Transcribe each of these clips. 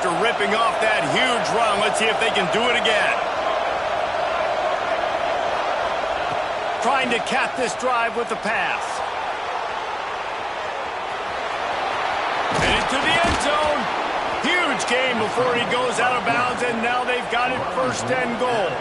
after ripping off that huge run. Let's see if they can do it again. Trying to cap this drive with the pass. Headed to the end zone. Huge gain before he goes out of bounds, and now they've got it first and goal.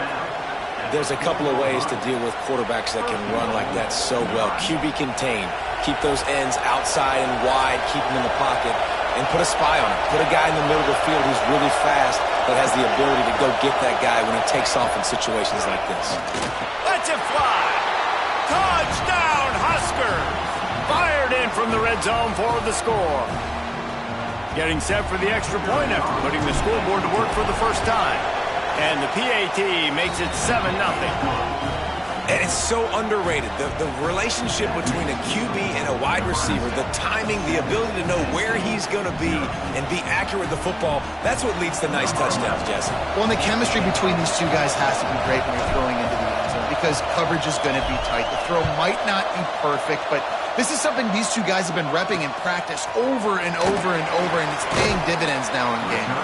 There's a couple of ways to deal with quarterbacks that can run like that so well. QB contain. Keep those ends outside and wide. Keep them in the pocket. And put a spy on it. Put a guy in the middle of the field who's really fast that has the ability to go get that guy when he takes off in situations like this. Let's it fly. Touchdown, Huskers. Fired in from the red zone for the score. Getting set for the extra point after putting the scoreboard to work for the first time. And the PAT makes it 7-0. And it's so underrated. The relationship between a QB and a wide receiver, the timing, the ability to know where he's going to be and be accurate with the football, that's what leads to nice touchdowns, Jesse. Well, and the chemistry between these two guys has to be great when you're throwing into the end zone because coverage is going to be tight. The throw might not be perfect, but this is something these two guys have been repping in practice over and over and over, and it's paying dividends now in game.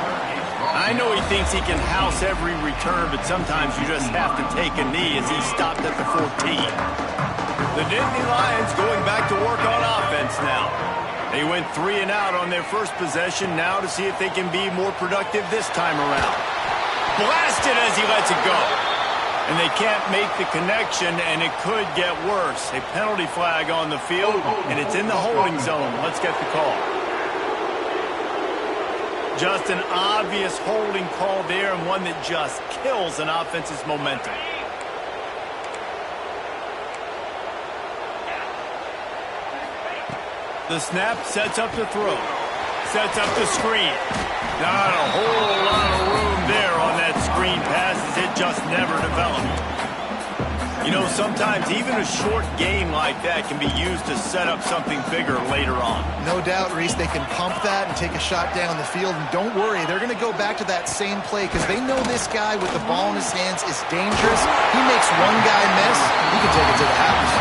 I know he thinks he can house every return, but sometimes you just have to take a knee as he stopped at the 14. The Nittany Lions going back to work on offense now. They went 3 and out on their first possession, now to see if they can be more productive this time around. Blasted as he lets it go. And they can't make the connection, and it could get worse. A penalty flag on the field, and it's in the holding zone. Let's get the call. Just an obvious holding call there, and one that just kills an offense's momentum. The snap sets up the throw. Sets up the screen. Not a whole lot of room there on that screen pass as it just never developed. You know, sometimes even a short game like that can be used to set up something bigger later on. No doubt, Reese, they can pump that and take a shot down the field. And don't worry, they're going to go back to that same play because they know this guy with the ball in his hands is dangerous. He makes one guy miss, he can take it to the house.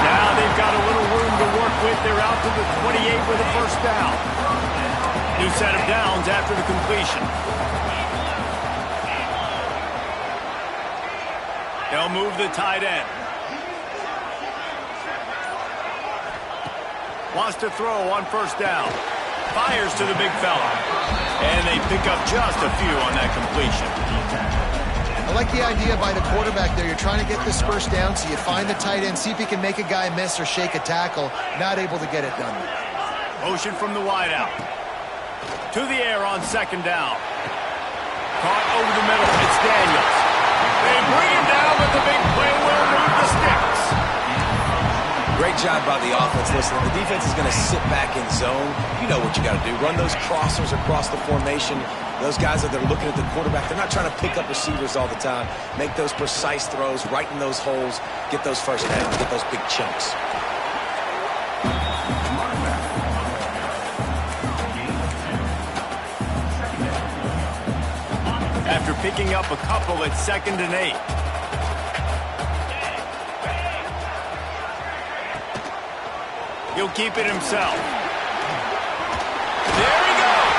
Now they've got a little room to work with. They're out to the 28 with a first down. New set of downs after the completion. They'll move the tight end. Wants to throw on first down. Fires to the big fella. And they pick up just a few on that completion. I like the idea by the quarterback there. You're trying to get this first down, so you find the tight end, see if he can make a guy miss or shake a tackle. Not able to get it done. Motion from the wideout. To the air on second down. Caught over the middle. It's Daniels. They bring him down, but the big play will move the sticks. Great job by the offense. Listen, the defense is going to sit back in zone. You know what you got to do. Run those crossers across the formation. Those guys that they're looking at the quarterback, they're not trying to pick up receivers all the time. Make those precise throws, right in those holes, get those first downs, get those big chunks. After picking up a couple at 2nd and 8. He'll keep it himself. There he goes.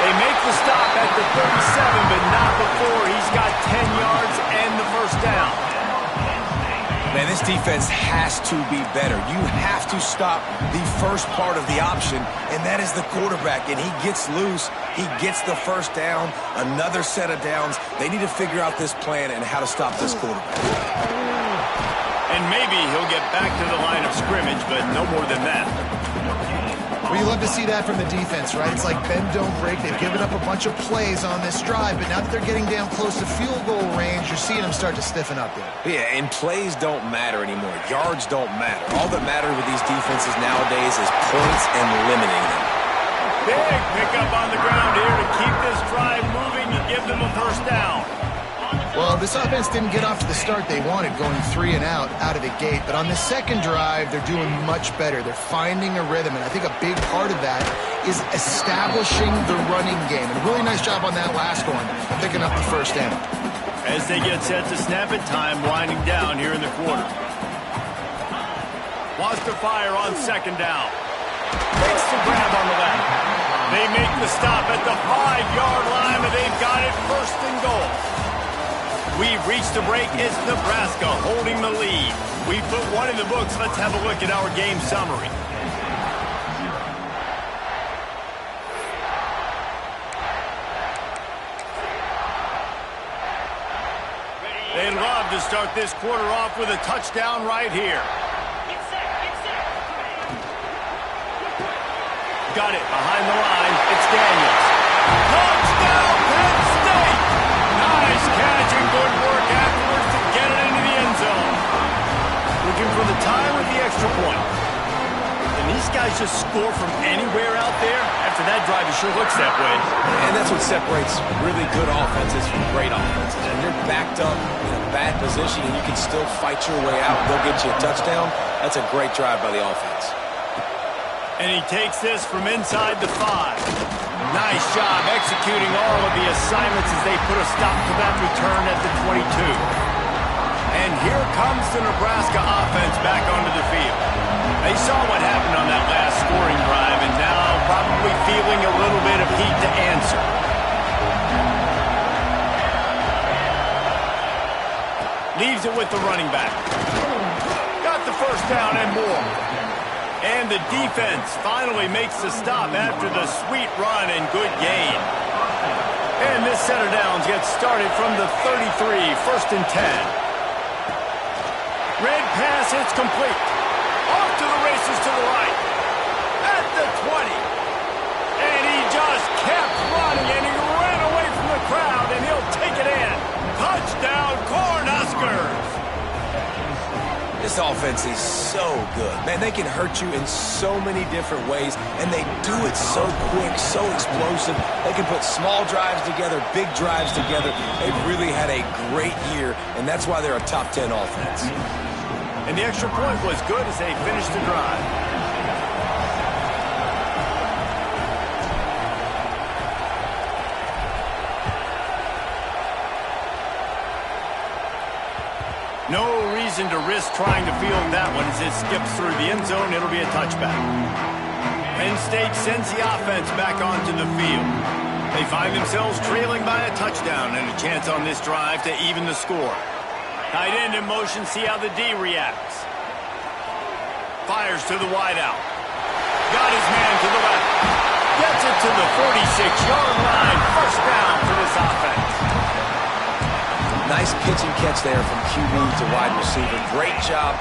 They make the stop at the 37, but not before he's got 10 yards and the first down. Man, this defense has to be better. You have to stop the first part of the option, and that is the quarterback. And he gets loose. He gets the first down, another set of downs. They need to figure out this plan and how to stop this quarterback. And maybe he'll get back to the line of scrimmage, but no more than that. Well, you love to see that from the defense, right? It's like bend, don't break. They've given up a bunch of plays on this drive, but now that they're getting down close to field goal range, you're seeing them start to stiffen up there. Yeah, and plays don't matter anymore. Yards don't matter. All that matters with these defenses nowadays is points and limiting them. Big pickup on the ground here to keep this drive moving and give them a first down. Well, this offense didn't get off to the start they wanted, going 3 and out of the gate. But on the second drive, they're doing much better. They're finding a rhythm, and I think a big part of that is establishing the running game. And a really nice job on that last one, picking up the first down. As they get set to snap it, time winding down here in the quarter. Wants to fire on second down. Makes the grab on the left. They make the stop at the 5 We've reached the break. It's Nebraska holding the lead. We put one in the books. Let's have a look at our game summary. They love to start this quarter off with a touchdown right here. Got it behind the line. It's Daniels. Touchdown, Penn State! Nice catch and good work afterwards to get it into the end zone. Looking for the time with the extra point. And these guys just score from anywhere out there? After that drive, it sure looks that way. And that's what separates really good offenses from great offenses. When you're backed up in a bad position and you can still fight your way out and they'll get you a touchdown, that's a great drive by the offense. And he takes this from inside the 5. Nice job executing all of the assignments as they put a stop to that return at the 22. And here comes the Nebraska offense back onto the field. They saw what happened on that last scoring drive and now probably feeling a little bit of heat to answer. Leaves it with the running back. Got the first down and more. And the defense finally makes the stop after the sweet run and good gain. And this set of downs gets started from the 33, 1st and 10. Red pass, it's complete. Off to the races to the right. At the 20. And he just kept running, and he ran away from the crowd, and he'll take it in. Touchdown, Cornhuskers! This offense is so good. Man, they can hurt you in so many different ways, and they do it so quick, so explosive. They can put small drives together, big drives together. They've really had a great year, and that's why they're a top 10 offense. And the extra point was good as they finished the drive. No reason to risk trying to field that one as it skips through the end zone. It'll be a touchback. Penn State sends the offense back onto the field. They find themselves trailing by a touchdown and a chance on this drive to even the score. Tight end in motion, see how the D reacts. Fires to the wideout. Got his man to the left. Gets it to the 46-yard line. First down for this offense. Nice pitch and catch there from QB to wide receiver. Great job.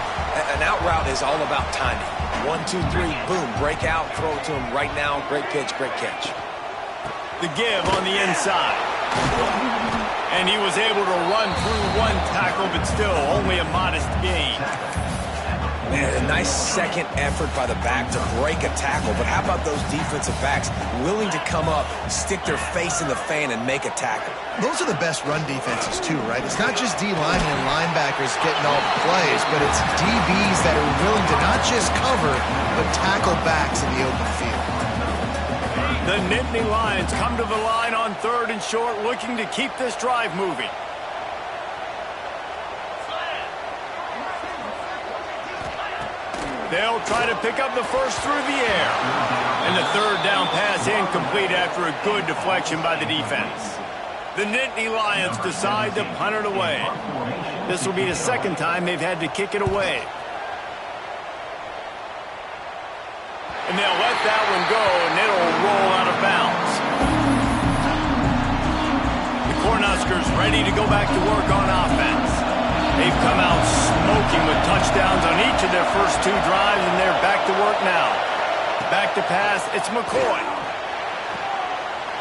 An out route is all about timing. 1, 2, 3, boom, break out, throw it to him right now. Great pitch, great catch. The give on the inside. And he was able to run through one tackle, but still only a modest gain. Man, a nice second effort by the back to break a tackle. But how about those defensive backs willing to come up, stick their face in the fan, and make a tackle? Those are the best run defenses, too, right? It's not just D linemen and linebackers getting all the plays, but it's DBs that are willing to not just cover, but tackle backs in the open field. The Nittany Lions come to the line on 3rd and short, looking to keep this drive moving. They'll try to pick up the first through the air. And the 3rd down pass incomplete after a good deflection by the defense. The Nittany Lions decide to punt it away. This will be the 2nd time they've had to kick it away. And they'll let that one go, and it'll roll out of bounds. The Cornhuskers ready to go back to work on offense. They've come out smoking with touchdowns on each of their first 2 drives, and they're back to work now. Back to pass, it's McCoy.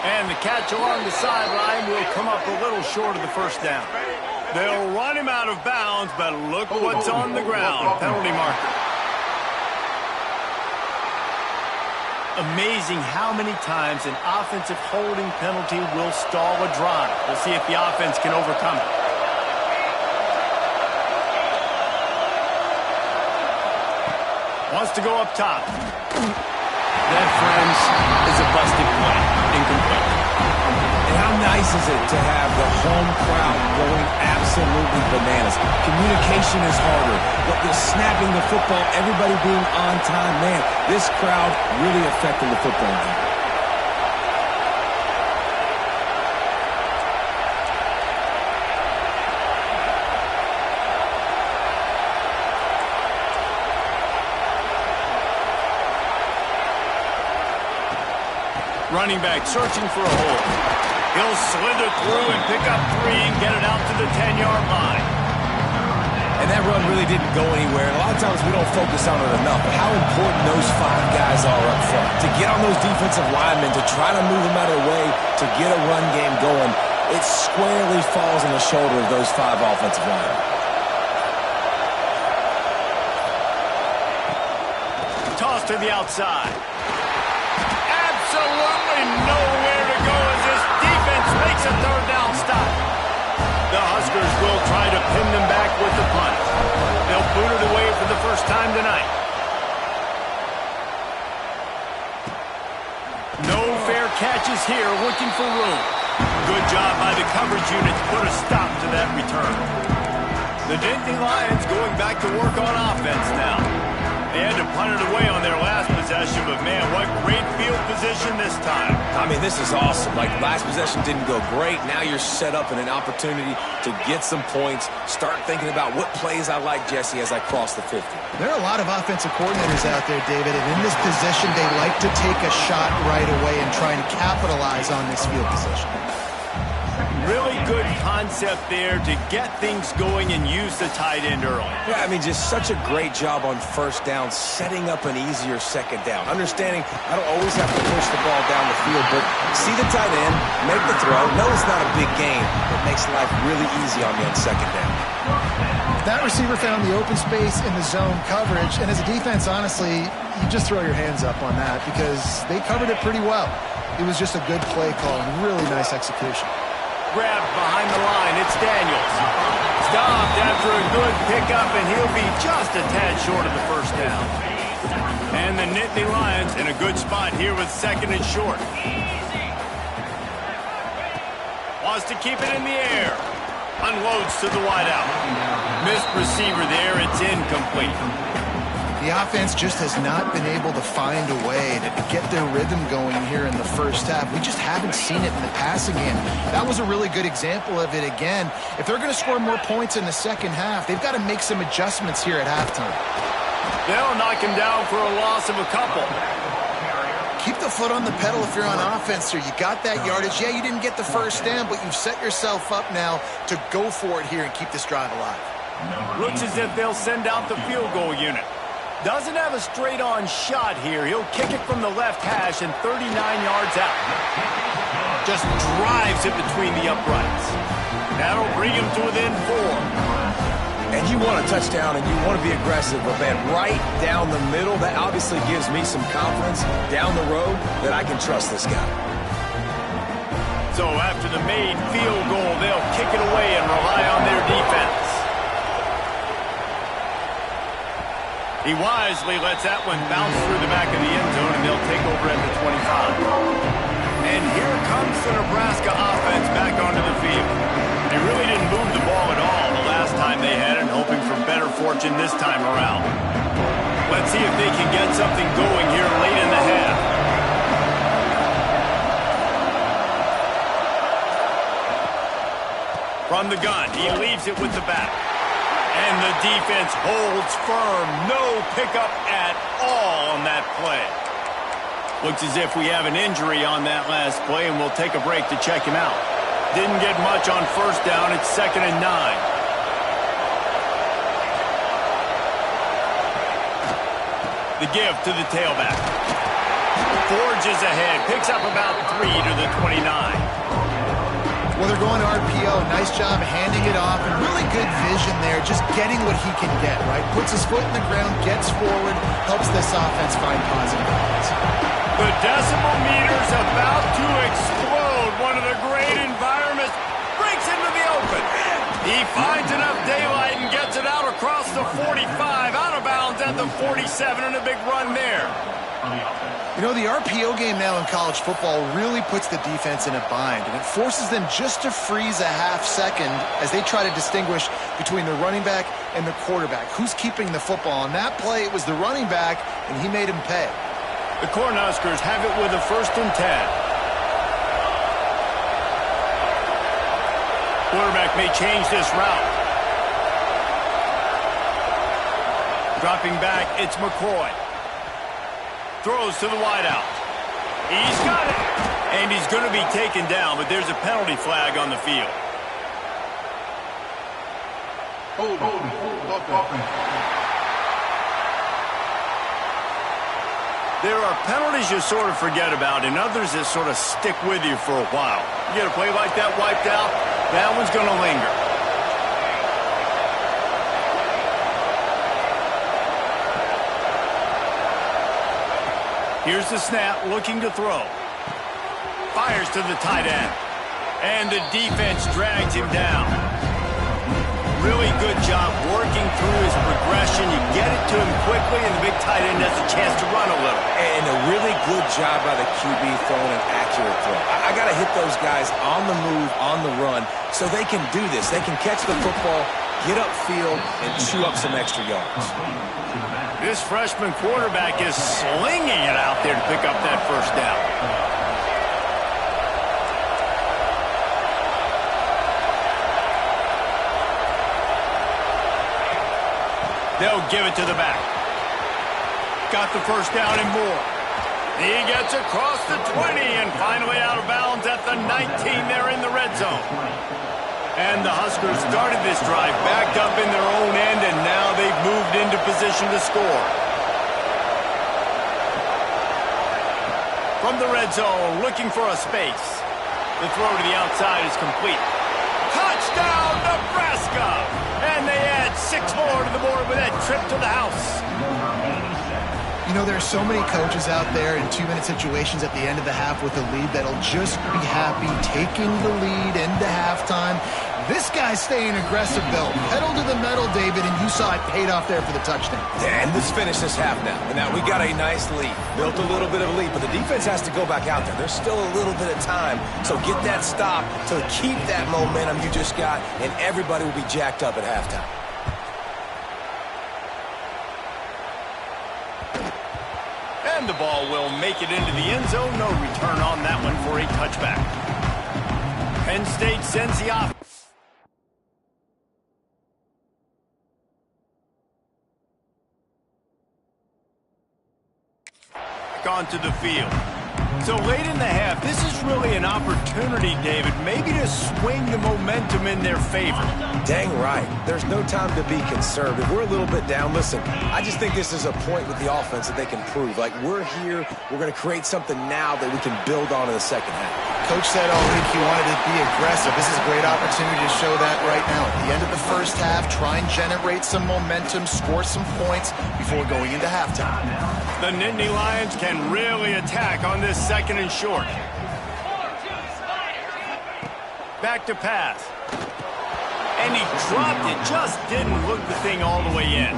And the catch along the sideline will come up a little short of the first down. They'll run him out of bounds, but look what's on the ground. Penalty marker. Amazing how many times an offensive holding penalty will stall a drive. We'll see if the offense can overcome it. Wants to go up top. That, friends, is a busted play. Incomplete. And how nice is it to have the home crowd going absolutely bananas? Communication is harder, but the snapping the football, everybody being on time, man, this crowd really affecting the football game. running back searching for a hole. He'll slither through and pick up 3 and get it out to the 10-yard line. And that run really didn't go anywhere. A lot of times we don't focus on it enough, but how important those 5 guys are up front. To get on those defensive linemen, to try to move them out of the way, to get a run game going, it squarely falls on the shoulder of those 5 offensive linemen. Toss to the outside. Absolutely nowhere to go as this defense makes a third down stop. The Huskers will try to pin them back with the punt. They'll boot it away for the first time tonight. No fair catches here, looking for room. Good job by the coverage unit to put a stop to that return. The Nittany Lions going back to work on offense now. They had to punt it away on their last possession, but man, what great field position this time. I mean, this is awesome. Like, last possession didn't go great. Now you're set up in an opportunity to get some points. Start thinking about what plays I like, Jesse, as I cross the 50. There are a lot of offensive coordinators out there, David, and in this position, they like to take a shot right away and try and capitalize on this field position. Really good concept there to get things going and use the tight end early. Yeah, I mean, just such a great job on first down, setting up an easier second down. Understanding I don't always have to push the ball down the field, but see the tight end, make the throw. No, it's not a big game. It makes life really easy on me on second down. That receiver found the open space in the zone coverage, and as a defense, honestly, you just throw your hands up on that because they covered it pretty well. It was just a good play call and really nice execution. Grabbed behind the line, it's Daniels. Stopped after a good pickup, and he'll be just a tad short of the first down. And the Nittany Lions in a good spot here with second and short. Wants to keep it in the air. Unloads to the wideout. Missed receiver there, it's incomplete. The offense just has not been able to find a way to get their rhythm going here in the first half. We just haven't seen it in the passing game. That was a really good example of it again. If they're going to score more points in the second half, they've got to make some adjustments here at halftime. They'll knock him down for a loss of a couple. Keep the foot on the pedal if you're on offense here. You got that yardage. Yeah, you didn't get the first down, but you've set yourself up now to go for it here and keep this drive alive. Looks as if they'll send out the field goal unit. Doesn't have a straight-on shot here. He'll kick it from the left hash and 39 yards out. Just drives it between the uprights. That'll bring him to within 4. And you want a touchdown and you want to be aggressive, but man, right down the middle, that obviously gives me some confidence down the road that I can trust this guy. So after the made field goal, they'll kick it away and rely on their defense. He wisely lets that one bounce through the back of the end zone, and they'll take over at the 25. And here comes the Nebraska offense back onto the field. They really didn't move the ball at all the last time they had it, hoping for better fortune this time around. Let's see if they can get something going here late in the half. From the gun, he leaves it with the back. And the defense holds firm. No pickup at all on that play. Looks as if we have an injury on that last play, and we'll take a break to check him out. Didn't get much on first down. It's 2nd and 9. The give to the tailback. Forges ahead. Picks up about 3 to the 29. Well, they're going to RPO. Nice job handing it off, and really good vision there, just getting what he can get, right? Puts his foot in the ground, gets forward, helps this offense find positive balance. The decibel meter's about to explode. One of the great environments breaks into the open. He finds enough daylight and gets it out across the 45, out of bounds at the 47, and a big run there. You know, the RPO game now in college football really puts the defense in a bind, and it forces them just to freeze a half second as they try to distinguish between the running back and the quarterback. Who's keeping the football? On that play, it was the running back, and he made him pay. The Cornhuskers have it with a 1st and 10. Quarterback may change this route. Dropping back, it's McCoy. Throws to the wideout. He's got it. And he's going to be taken down, but there's a penalty flag on the field. There are penalties you sort of forget about and others that sort of stick with you for a while. You get a play like that wiped out, that one's going to linger. Here's the snap, looking to throw. Fires to the tight end. And the defense drags him down. Really good job working through his progression. You get it to him quickly, and the big tight end has a chance to run a little. And a really good job by the QB throwing an accurate throw. I got to hit those guys on the move, on the run, so they can do this. They can catch the football, get upfield, and chew up some extra yards. This freshman quarterback is slinging it out there to pick up that first down. They'll give it to the back. Got the first down and more. He gets across the 20 and finally out of bounds at the 19 there in the red zone. And the Huskers started this drive backed up in their own end, and now they've moved into position to score. From the red zone, looking for a space. The throw to the outside is complete. Touchdown, Nebraska! And they add 6 more to the board with that trip to the house. You know, there are so many coaches out there in 2-minute situations at the end of the half with a lead that'll just be happy taking the lead into halftime. This guy's staying aggressive, though. Pedal to the metal, David, and you saw it paid off there for the touchdown. And let's finish this half now. And now we got a nice lead. Built a little bit of a lead, but the defense has to go back out there. There's still a little bit of time. So get that stop to keep that momentum you just got, and everybody will be jacked up at halftime. And the ball will make it into the end zone. No return on that one for a touchback. Penn State sends the offense. Onto the field. So late in the half, this is really an opportunity, David, maybe to swing the momentum in their favor. Dang right. There's no time to be concerned. If we're a little bit down, listen, I just think this is a point with the offense that they can prove. Like, we're here, we're going to create something now that we can build on in the second half. Coach said all week he wanted to be aggressive. This is a great opportunity to show that right now. At the end of the first half, try and generate some momentum, score some points before going into halftime. The Nittany Lions can really attack on this second and short. Back to pass. And he dropped it, just didn't look the thing all the way in.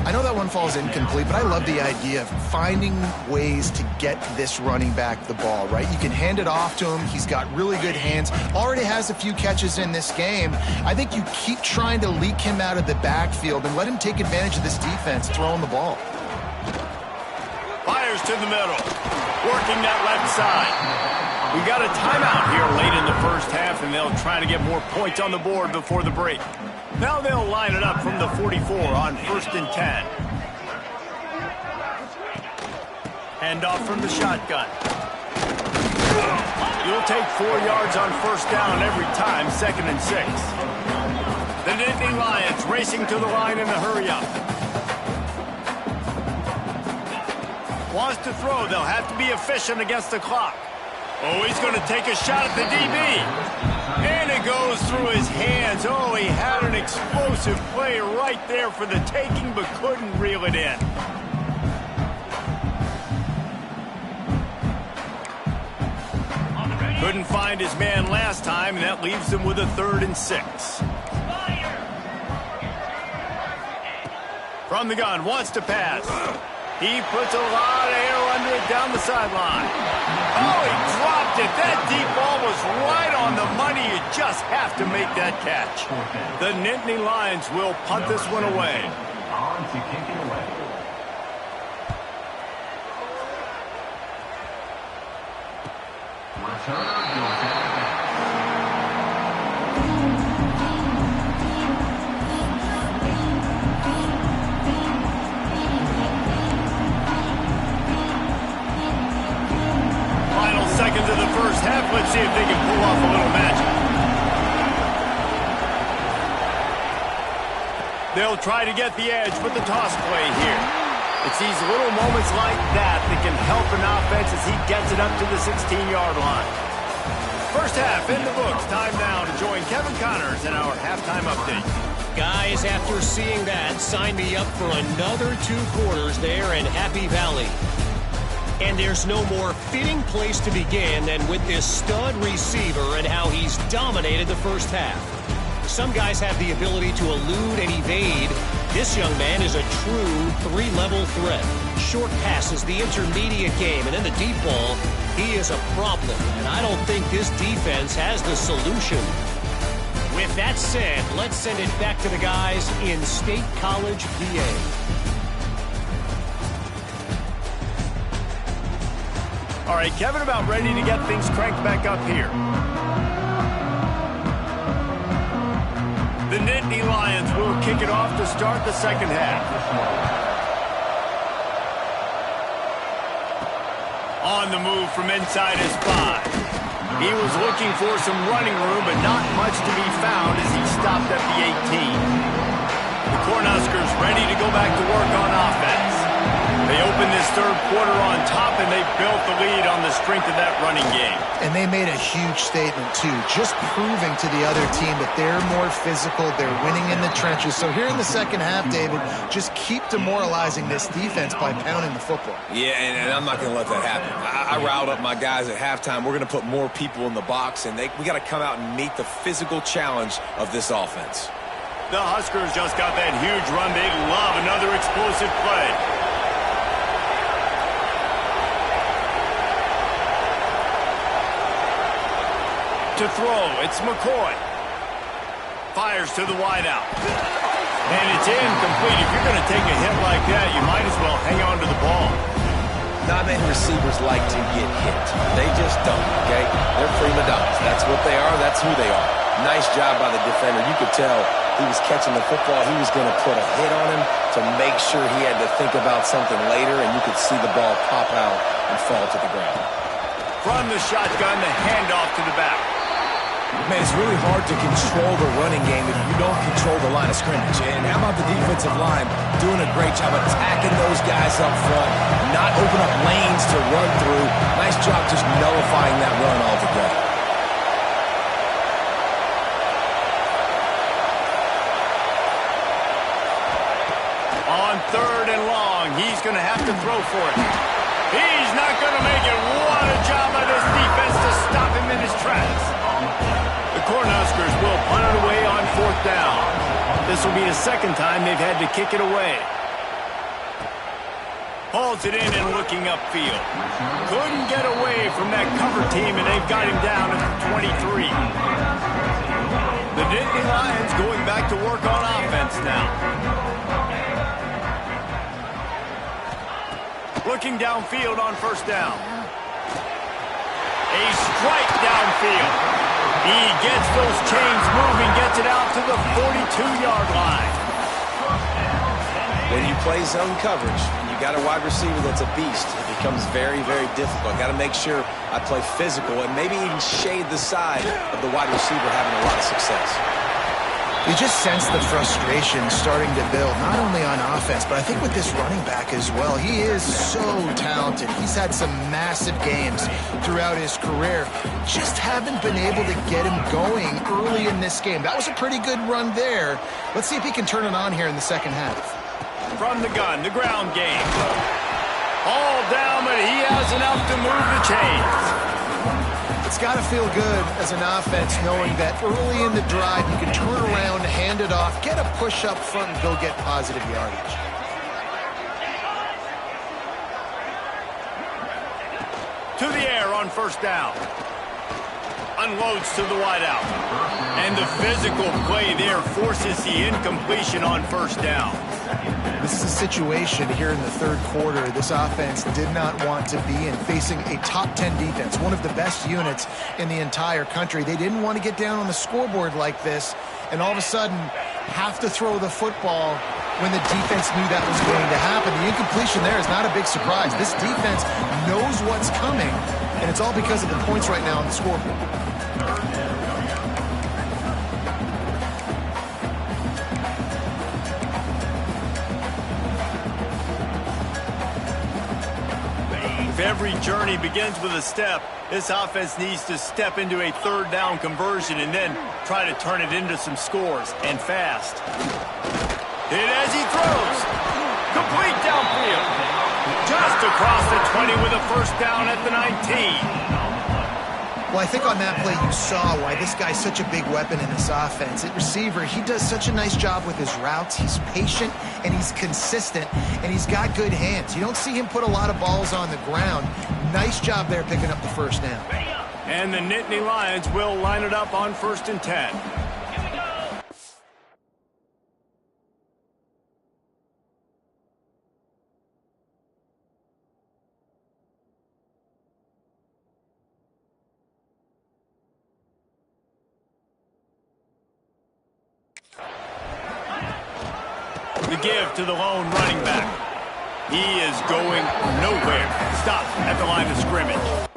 I know that one falls incomplete, but I love the idea of finding ways to get this running back the ball, right? You can hand it off to him. He's got really good hands. Already has a few catches in this game. I think you keep trying to leak him out of the backfield and let him take advantage of this defense throwing the ball. Fires to the middle. Working that left side. We got a timeout here late in the first half, and they'll try to get more points on the board before the break. Now they'll line it up from the 44 on 1st and 10. Hand off from the shotgun. You'll take 4 yards on first down every time, 2nd and 6. The Nittany Lions racing to the line in a hurry-up. Wants to throw. They'll have to be efficient against the clock. Oh, he's going to take a shot at the DB. And it goes through his hands. Oh, he had an explosive play right there for the taking, but couldn't reel it in. Couldn't find his man last time, and that leaves him with a 3rd and 6. From the gun, wants to pass. He puts a lot of air under it down the sideline. Oh, he dropped it. That deep ball was right on the money. You just have to make that catch. The Nittany Lions will punt this one away. On to kick it away. Return your back. Final seconds of the first if they can pull off a little magic. They'll try to get the edge with the toss play here. It's these little moments like that that can help an offense as he gets it up to the 16-yard line. First half in the books. Time now to join Kevin Connors in our halftime update. Guys, after seeing that, sign me up for another 2 quarters there in Happy Valley. And there's no more fitting place to begin than with this stud receiver and how he's dominated the first half. Some guys have the ability to elude and evade. This young man is a true 3-level threat. Short passes, the intermediate game, and then the deep ball. He is a problem, and I don't think this defense has the solution. With that said, let's send it back to the guys in State College, VA. All right, Kevin, about ready to get things cranked back up here. The Nittany Lions will kick it off to start the second half. On the move from inside his 5. He was looking for some running room, but not much to be found as he stopped at the 18. The Cornhuskers ready to go back to work on offense. They open this third quarter on top, and they built the lead on the strength of that running game. And they made a huge statement, too, just proving to the other team that they're more physical, they're winning in the trenches. So here in the second half, David, just keep demoralizing this defense by pounding the football. Yeah, and I'm not going to let that happen. I riled up my guys at halftime. We're going to put more people in the box, and we got to come out and meet the physical challenge of this offense. The Huskers just got that huge run. They love another explosive play. To throw, it's McCoy. Fires to the wideout. And it's incomplete. If you're going to take a hit like that, you might as well hang on to the ball. Not many receivers like to get hit. They just don't, okay? They're prima donnas. That's what they are. That's who they are. Nice job by the defender. You could tell he was catching the football. He was going to put a hit on him to make sure he had to think about something later, and you could see the ball pop out and fall to the ground. From the shotgun, the handoff to the back. Man, it's really hard to control the running game if you don't control the line of scrimmage. And how about the defensive line doing a great job attacking those guys up front, not open up lanes to run through. Nice job just nullifying that run altogether. On 3rd and long, he's going to have to throw for it. He's not going to make it. What a job by this defense to stop him in his tracks. The Cornhuskers will punt it away on 4th down. This will be the second time they've had to kick it away. Hauls it in and looking upfield. Couldn't get away from that cover team, and they've got him down at the 23. The Nittany Lions going back to work on offense now. Looking downfield on 1st down. A strike downfield. He gets those chains moving, gets it out to the 42-yard line. When you play zone coverage, you got a wide receiver that's a beast. It becomes very, very difficult. Got to make sure I play physical and maybe even shade the side of the wide receiver having a lot of success. You just sense the frustration starting to build, not only on offense, but I think with this running back as well. He is so talented. He's had some massive games throughout his career. Just haven't been able to get him going early in this game. That was a pretty good run there. Let's see if he can turn it on here in the second half. From the gun, the ground game. All down, but he has enough to move the chains. It's got to feel good as an offense knowing that early in the drive you can turn around, hand it off, get a push up front, and go get positive yardage. To the air on 1st down. Unloads to the wideout. And the physical play there forces the incompletion on 1st down. This is a situation here in the 3rd quarter this offense did not want to be in, facing a top 10 defense, one of the best units in the entire country. They didn't want to get down on the scoreboard like this and all of a sudden have to throw the football when the defense knew that was going to happen. The incompletion there is not a big surprise. This defense knows what's coming, And it's all because of the points right now on the scoreboard. If every journey begins with a step, this offense needs to step into a third down conversion and then try to turn it into some scores, and fast. Hit as he throws. Complete downfield. Just across the 20 with a first down at the 19. Well, I think on that play you saw why this guy's such a big weapon in this offense. At receiver, he does such a nice job with his routes. He's patient, and he's consistent, and he's got good hands. You don't see him put a lot of balls on the ground. Nice job there picking up the first down. And the Nittany Lions will line it up on 1st and 10. The give to the lone running back. He is going nowhere. Stop at the line of scrimmage.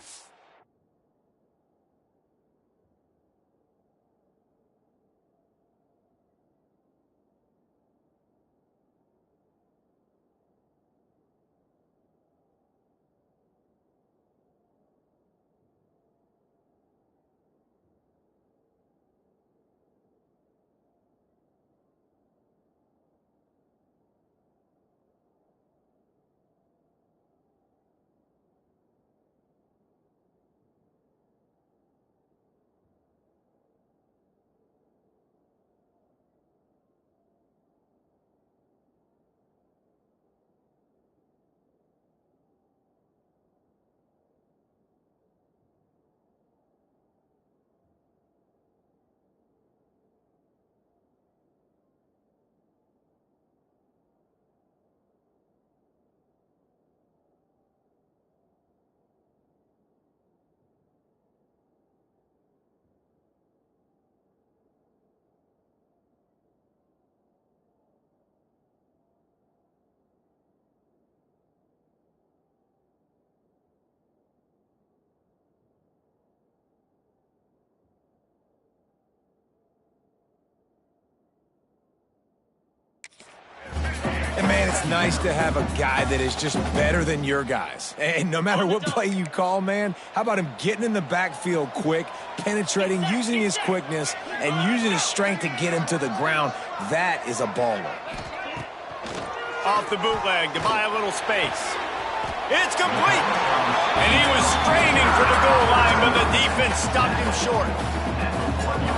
And, man, it's nice to have a guy that is just better than your guys. And no matter what play you call, man, how about him getting in the backfield quick, penetrating, using his quickness, and using his strength to get him to the ground? That is a baller. Off the bootleg to buy a little space. It's complete. And he was straining for the goal line, but the defense stopped him short.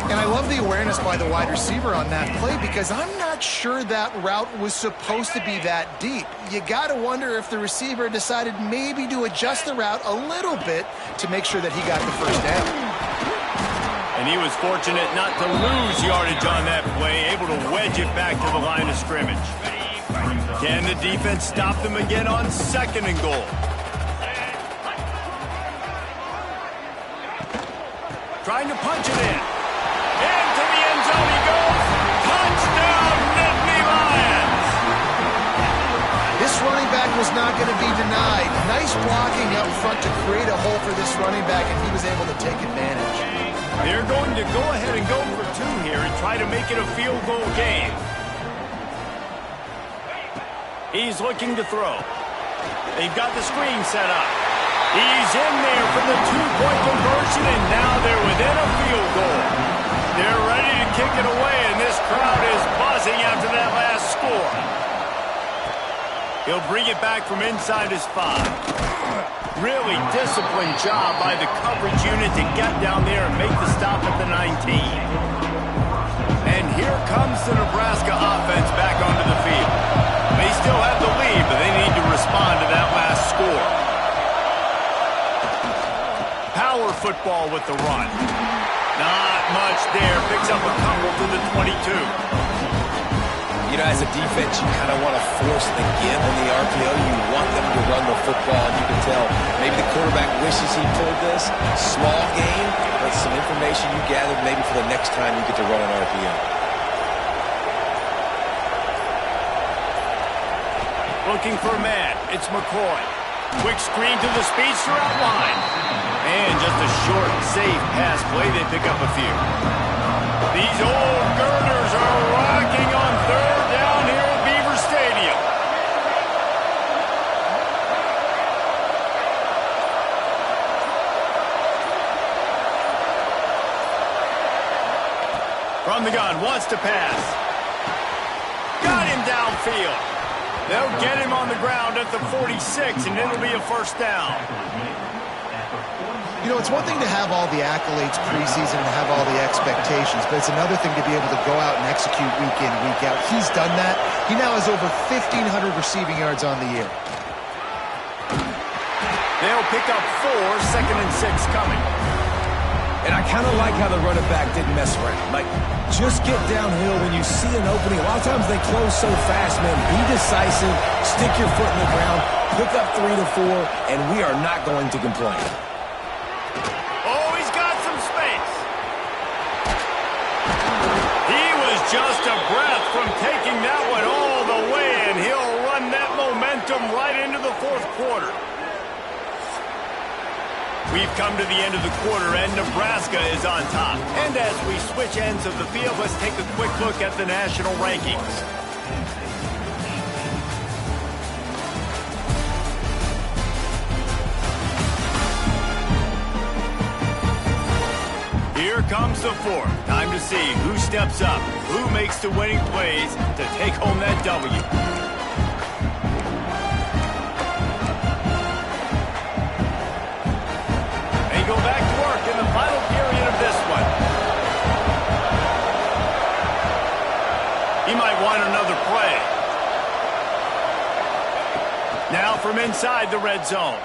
And I love the awareness by the wide receiver on that play because I'm not sure that route was supposed to be that deep. You got to wonder if the receiver decided maybe to adjust the route a little bit to make sure that he got the first down. And he was fortunate not to lose yardage on that play, able to wedge it back to the line of scrimmage. Can the defense stop them again on 2nd and goal? Trying to punch it in. Into the end zone he goes. Touchdown, Nittany Lions! This running back was not going to be denied. Nice blocking up front to create a hole for this running back, and he was able to take advantage. They're going to go ahead and go for 2 here and try to make it a field goal game. He's looking to throw. They've got the screen set up. He's in there for the 2-point conversion, and now they're within a field goal. They're ready to kick it away, and this crowd is buzzing after that last score. He'll bring it back from inside his 5. Really disciplined job by the coverage unit to get down there and make the stop at the 19. And here comes the Nebraska offense back onto the field. They still have the lead, but they need to respond to that last score. Power football with the run. Not much there. Picks up a couple to the 22. You know, as a defense, you kind of want to force the give in the RPO. You want them to run the football, and you can tell maybe the quarterback wishes he pulled this. Small game, but some information you gathered maybe for the next time you get to run an RPO. Looking for a man. It's McCoy. Quick screen to the speedster outline. And just a short, safe pass play. They pick up a few. These old girders are rocking on third down here at Beaver Stadium. From the gun, wants to pass. Got him downfield. They'll get him on the ground at the 46, and it'll be a first down. You know, it's one thing to have all the accolades preseason and have all the expectations, but it's another thing to be able to go out and execute week in, week out. He's done that. He now has over 1,500 receiving yards on the year. They'll pick up 4, 2nd and 6 coming. And I kind of like how the running back didn't mess around. Like, just get downhill when you see an opening. A lot of times they close so fast, man. Be decisive, stick your foot in the ground, pick up 3 to 4, and we are not going to complain. Oh, he's got some space. He was just a breath from taking that one all the way, and he'll run that momentum right into the fourth quarter. We've come to the end of the quarter, and Nebraska is on top. And as we switch ends of the field, let's take a quick look at the national rankings. Here comes the fourth. Time to see who steps up, who makes the winning plays to take home that W. Go back to work in the final period of this one. He might want another play. Now from inside the red zone.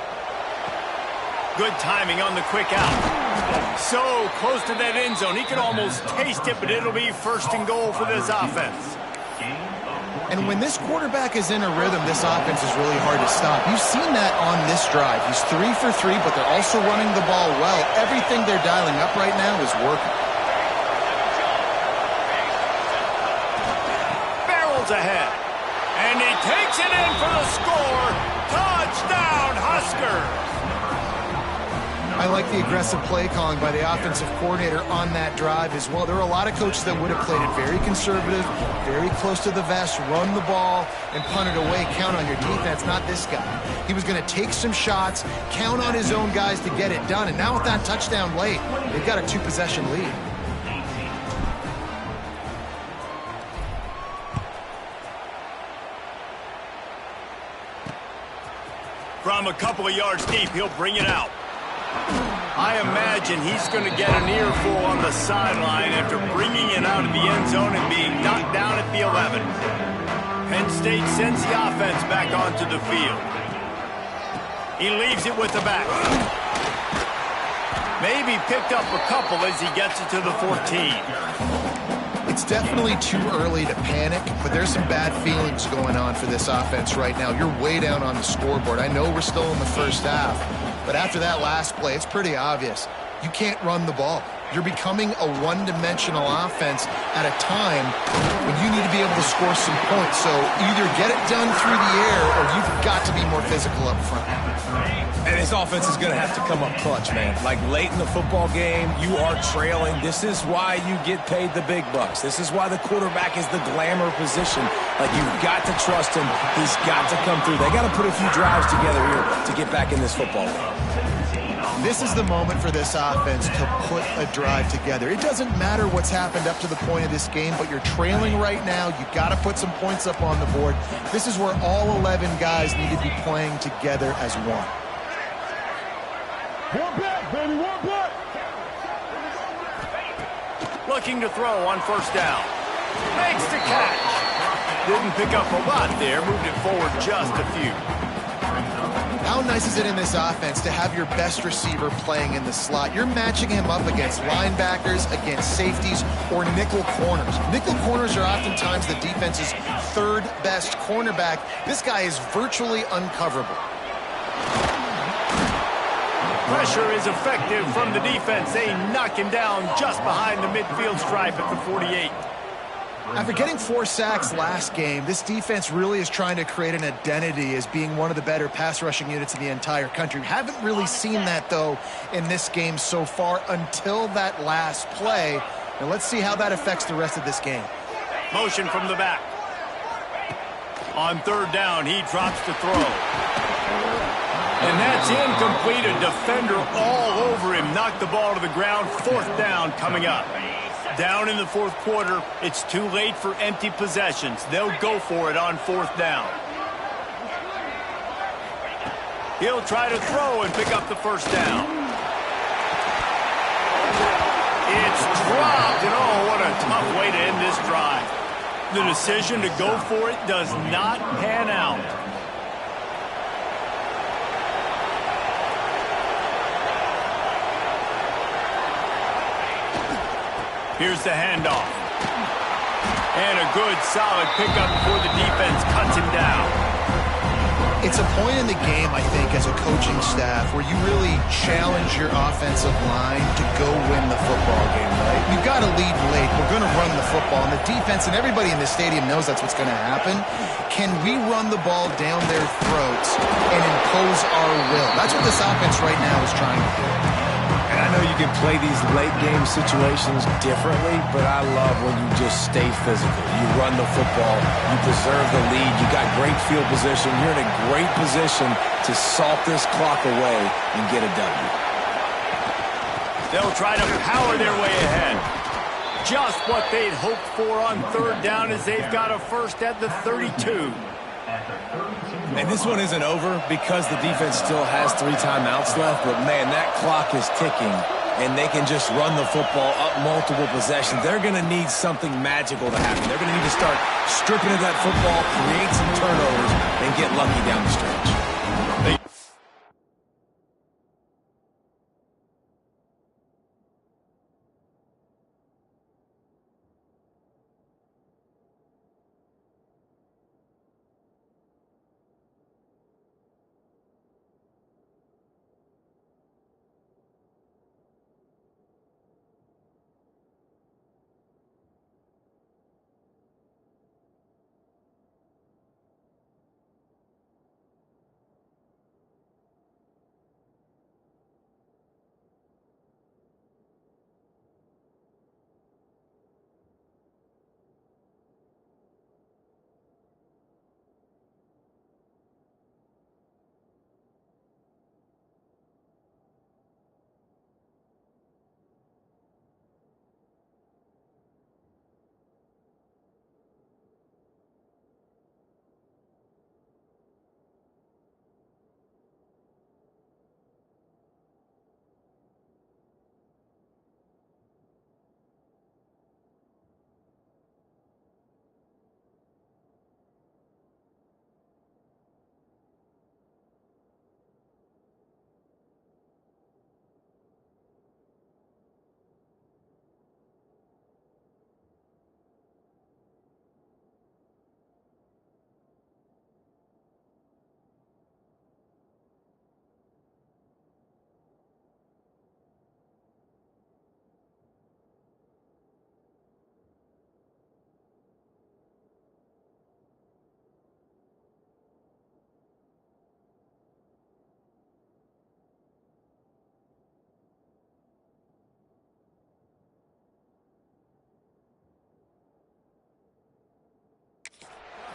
Good timing on the quick out. So close to that end zone. He can almost taste it, but it'll be 1st and goal for this offense. And when this quarterback is in a rhythm, this offense is really hard to stop. You've seen that on this drive. He's 3 for 3, but they're also running the ball well. Everything they're dialing up right now is working. Barrels ahead. And he takes it in for the score. Touchdown, Huskers. I like the aggressive play calling by the offensive coordinator on that drive as well. There are a lot of coaches that would have played it very conservative, very close to the vest, run the ball, and punt it away. Count on your defense, not this guy. He was going to take some shots, count on his own guys to get it done, and now with that touchdown late, they've got a 2-possession lead. From a couple of yards deep, he'll bring it out. I imagine he's going to get an earful on the sideline after bringing it out of the end zone and being knocked down at the 11. Penn State sends the offense back onto the field. He leaves it with the back. Maybe picked up a couple as he gets it to the 14. It's definitely too early to panic, but there's some bad feelings going on for this offense right now. You're way down on the scoreboard. I know we're still in the first half, but after that last play, it's pretty obvious. You can't run the ball. You're becoming a one-dimensional offense at a time when you need to be able to score some points. So either get it done through the air or you've got to be more physical up front. And his offense is going to have to come up clutch, man. Like late in the football game, you are trailing. This is why you get paid the big bucks. This is why the quarterback is the glamour position. Like, you've got to trust him. He's got to come through. They got to put a few drives together here to get back in this football game. This is the moment for this offense to put a drive together. It doesn't matter what's happened up to the point of this game, but you're trailing right now. You've got to put some points up on the board. This is where all 11 guys need to be playing together as one. One back, baby, one back. Looking to throw on first down. Makes the catch. Didn't pick up a lot there. Moved it forward just a few. How nice is it in this offense to have your best receiver playing in the slot? You're matching him up against linebackers, against safeties, or nickel corners. Nickel corners are oftentimes the defense's third best cornerback. This guy is virtually uncoverable. Pressure is effective from the defense. They knock him down just behind the midfield stripe at the 48. After getting 4 sacks last game, this defense really is trying to create an identity as being one of the better pass rushing units in the entire country. Haven't really seen that, though, in this game so far until that last play. Now let's see how that affects the rest of this game. Motion from the back. On 3rd down, he drops to throw. And that's incomplete. A defender all over him. Knocked the ball to the ground. 4th down coming up. Down in the 4th quarter, it's too late for empty possessions. They'll go for it on 4th down. He'll try to throw and pick up the 1st down. It's dropped, and oh, what a tough way to end this drive. The decision to go for it does not pan out. Here's the handoff. And a good, solid pickup before the defense cuts him down. It's a point in the game, I think, as a coaching staff where you really challenge your offensive line to go win the football game, right? You've got to lead late. We're going to run the football. And the defense and everybody in the stadium knows that's what's going to happen. Can we run the ball down their throats and impose our will? That's what this offense right now is trying to do. And I know you can play these late-game situations differently, but I love when you just stay physical. You run the football, you preserve the lead, you got great field position. You're in a great position to salt this clock away and get a W. They'll try to power their way ahead. Just what they'd hoped for on 3rd down as they've got a first at the 32. And this one isn't over because the defense still has 3 timeouts left, but man, that clock is ticking, and they can just run the football up multiple possessions. They're going to need something magical to happen. They're going to need to start stripping at that football, create some turnovers, and get lucky down the stretch.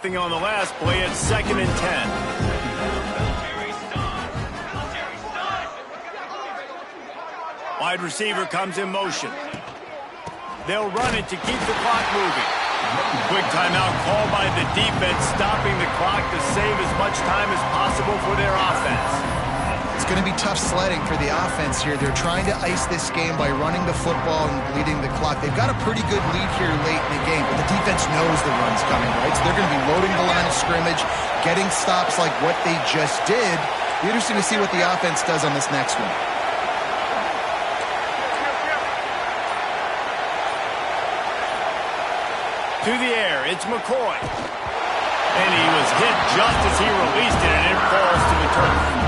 On the last play, it's 2nd and 10. Wide receiver comes in motion. They'll run it to keep the clock moving. Quick timeout called by the defense, stopping the clock to save as much time as possible for their offense. It's going to be tough sledding for the offense here. They're trying to ice this game by running the football and bleeding the clock. They've got a pretty good lead here late in the game, but the defense knows the run's coming, right? So they're going to be loading the line of scrimmage, getting stops like what they just did. Be interesting to see what the offense does on this next one. To the air, it's McCoy. And he was hit just as he released it, and it falls to the turf.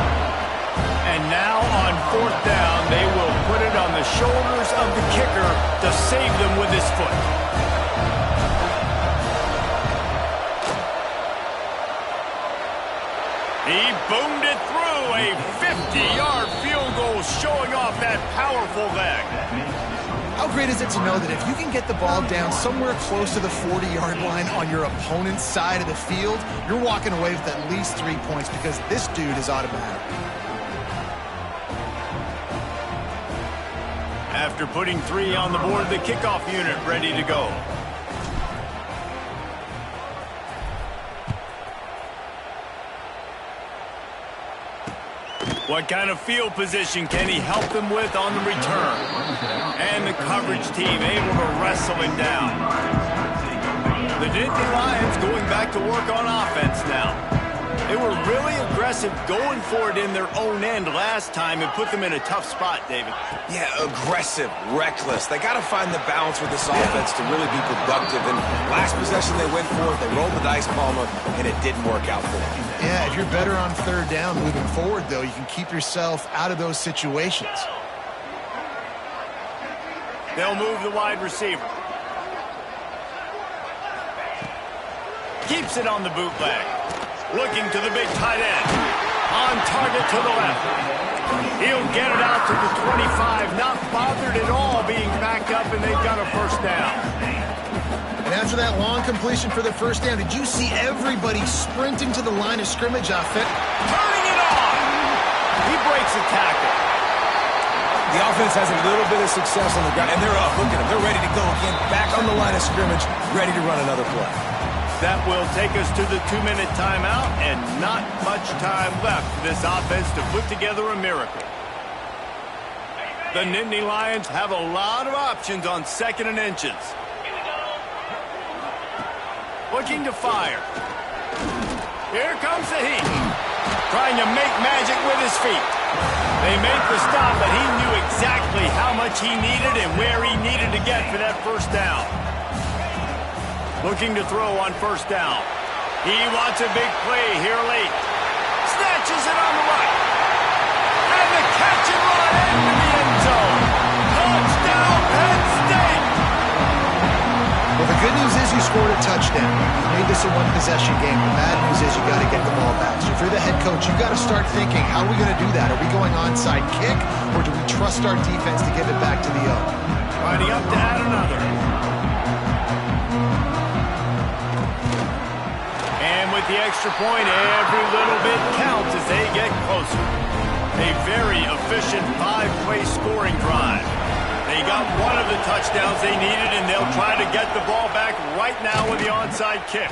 And now on 4th down, they will put it on the shoulders of the kicker to save them with his foot. boomed it through. A 50-yard field goal showing off that powerful leg. How great is it to know that if you can get the ball down somewhere close to the 40-yard line on your opponent's side of the field, you're walking away with at least 3 points because this dude is automatic. After putting 3 on the board, the kickoff unit ready to go. What kind of field position can he help them with on the return? And the coverage team able to wrestle him down. The Nittany Lions going back to work on offense now. They were really aggressive going for it in their own end last time and put them in a tough spot, David. Yeah, aggressive, reckless. They got to find the balance with this offense to really be productive. And last possession they went for it, they rolled the dice, Palmer, and it didn't work out for them. Yeah, if you're better on third down moving forward, though, you can keep yourself out of those situations. They'll move the wide receiver. Keeps it on the bootleg. Looking to the big tight end. On target to the left. He'll get it out to the 25. Not bothered at all being backed up, and they've got a first down. And after that long completion for the first down, did you see everybody sprinting to the line of scrimmage off it? Turning it on! He breaks a tackle. The offense has a little bit of success on the ground, and they're up. Look at them. They're ready to go again. Back on the line of scrimmage, ready to run another play. That will take us to the 2-minute timeout, and not much time left for this offense to put together a miracle. The Nittany Lions have a lot of options on 2nd and inches. Looking to fire. Here comes the heat. Trying to make magic with his feet. They make the stop, but he knew exactly how much he needed and where he needed to get for that first down. Looking to throw on first down. He wants a big play here late. Snatches it on the right. And the catch and run into the end zone. Touchdown, Penn State! Well, the good news is you scored a touchdown. You made this a one-possession game. The bad news is you got to get the ball back. So if you're the head coach, you got to start thinking, how are we going to do that? Are we going onside kick, or do we trust our defense to give it back to the O? Lining up to add another. And with the extra point, every little bit counts as they get closer. A very efficient 5-play scoring drive. They got one of the touchdowns they needed, and they'll try to get the ball back right now with the onside kick.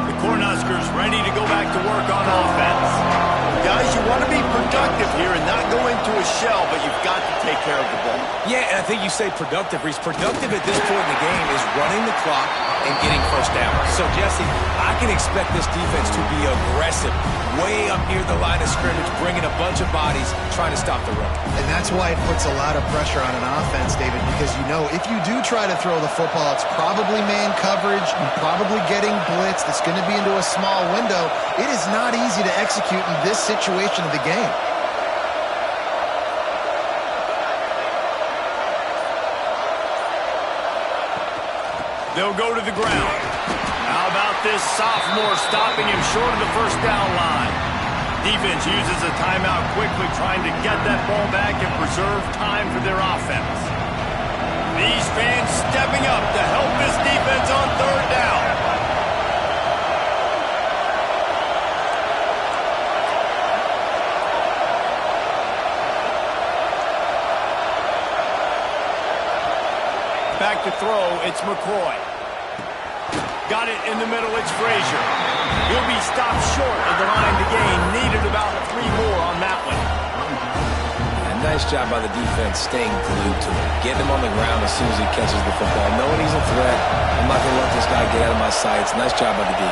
The Cornhuskers ready to go back to work on offense. Guys, you want to be productive here and not go into a shell, but you've got to take care of the ball. Yeah, and I think you say productive, Reese. Productive at this point in the game is running the clock and getting first down. So, Jesse, I can expect this defense to be aggressive, way up near the line of scrimmage, bringing a bunch of bodies, trying to stop the run. And that's why it puts a lot of pressure on an offense, David, because you know if you do try to throw the football, it's probably man coverage, and probably getting blitzed. It's going to be into a small window. It is not easy to execute in this situation of the game. They'll go to the ground. How about this sophomore stopping him short of the first down line? Defense uses a timeout quickly, trying to get that ball back and preserve time for their offense. These fans stepping up to help this defense on third down. Back to throw, it's McCoy. Got it in the middle, it's Frazier. He'll be stopped short of the line to gain. Needed about 3 more on that one. And nice job by the defense staying glued to him. Getting him on the ground as soon as he catches the football. Knowing he's a threat, I'm not going to let this guy get out of my sights. Nice job by the D.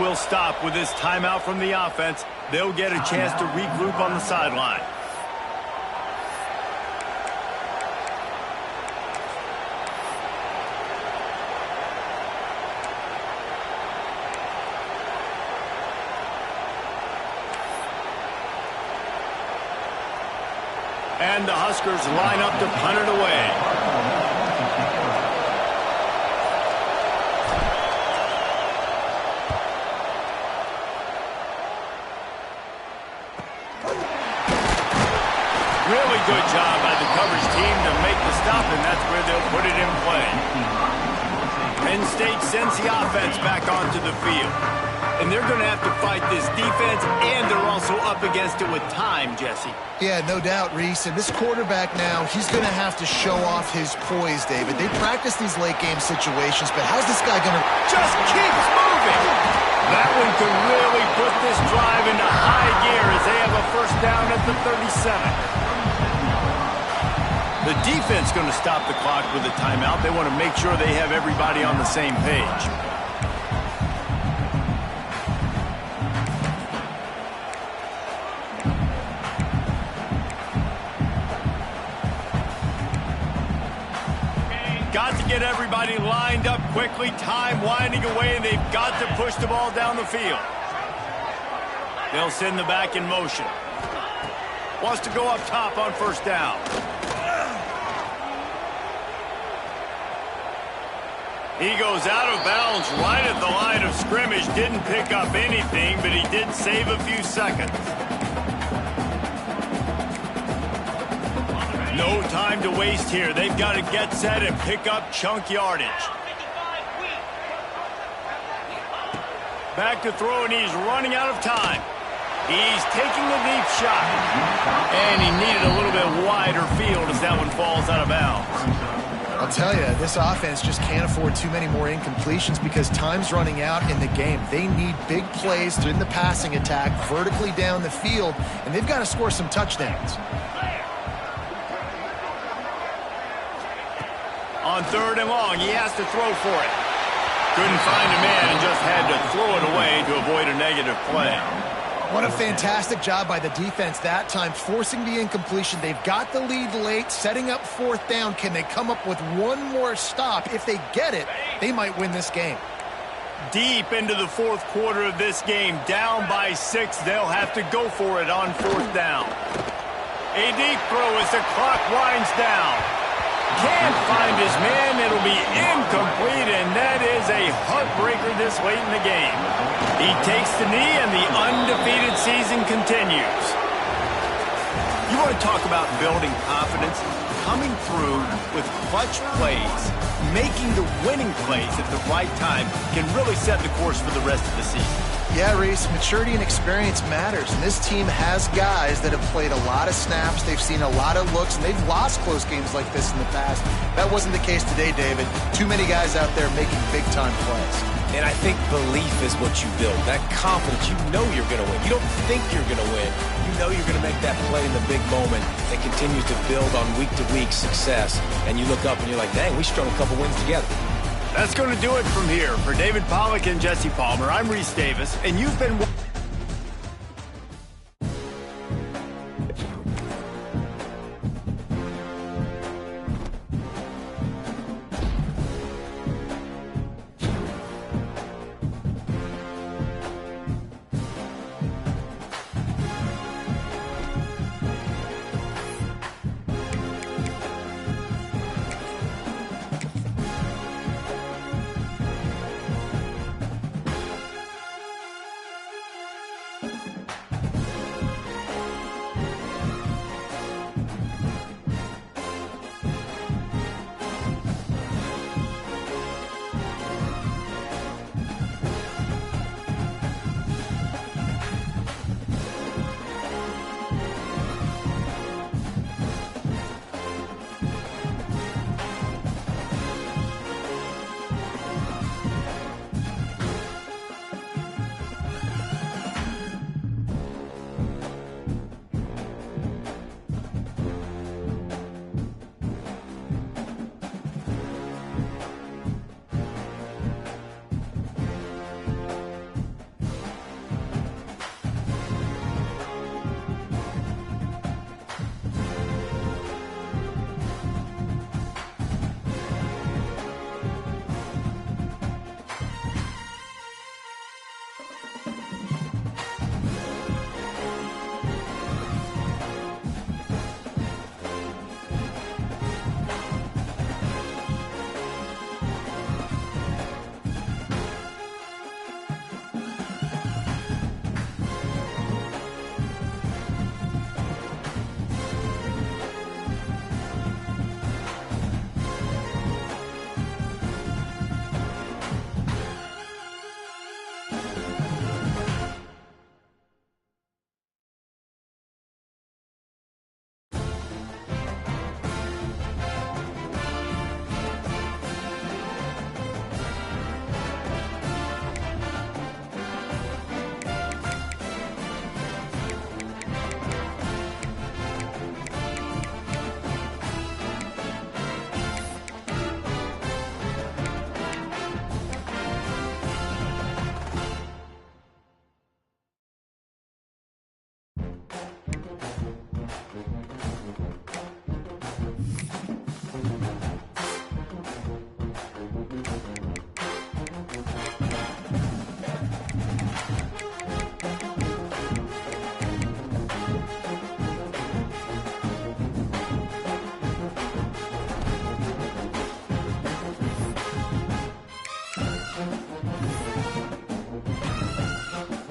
Will stop with this timeout from the offense. They'll get a chance to regroup on the sideline. And the Huskers line up to punt it away. Really good job by the coverage team to make the stop, and that's where they'll put it in play. Penn State sends the offense back onto the field. And they're going to have to fight this defense, and they're also up against it with time, Jesse. Yeah, no doubt, Reese. And this quarterback now, he's going to have to show off his poise, David. They practice these late-game situations, but how's this guy going to... Just keeps moving! That one could really put this drive into high gear as they have a first down at the 37. The defense going to stop the clock with a timeout. They want to make sure they have everybody on the same page. Got to get everybody lined up quickly, time winding away, and they've got to push the ball down the field. They'll send the back in motion. Wants to go up top on first down. He goes out of bounds right at the line of scrimmage. Didn't pick up anything, but he did save a few seconds. No time to waste here. They've got to get set and pick up chunk yardage. Back to throw, and he's running out of time. He's taking a deep shot. And he needed a little bit wider field as that one falls out of bounds. I'll tell you, this offense just can't afford too many more incompletions because time's running out in the game. They need big plays in the passing attack, vertically down the field, and they've got to score some touchdowns. On third and long, he has to throw for it. Couldn't find a man and just had to throw it away to avoid a negative play. What a fantastic job by the defense that time, forcing the incompletion. They've got the lead late, setting up fourth down. Can they come up with one more stop? If they get it, they might win this game. Deep into the fourth quarter of this game, down by 6, they'll have to go for it on fourth down. A deep throw as the clock winds down. Can't find his man. It'll be incomplete, and that is a heartbreaker this late in the game. He takes the knee, and the undefeated season continues. You want to talk about building confidence? Coming through with clutch plays, making the winning plays at the right time can really set the course for the rest of the season. Yeah, Reese, maturity and experience matters, and this team has guys that have played a lot of snaps, they've seen a lot of looks, and they've lost close games like this in the past. That wasn't the case today, David. Too many guys out there making big-time plays. And I think belief is what you build. That confidence, you know you're going to win. You don't think you're going to win. You know you're going to make that play in the big moment that continues to build on week-to-week success. And you look up and you're like, dang, we strung a couple wins together. That's going to do it from here. For David Pollack and Jesse Palmer, I'm Reese Davis, and you've been...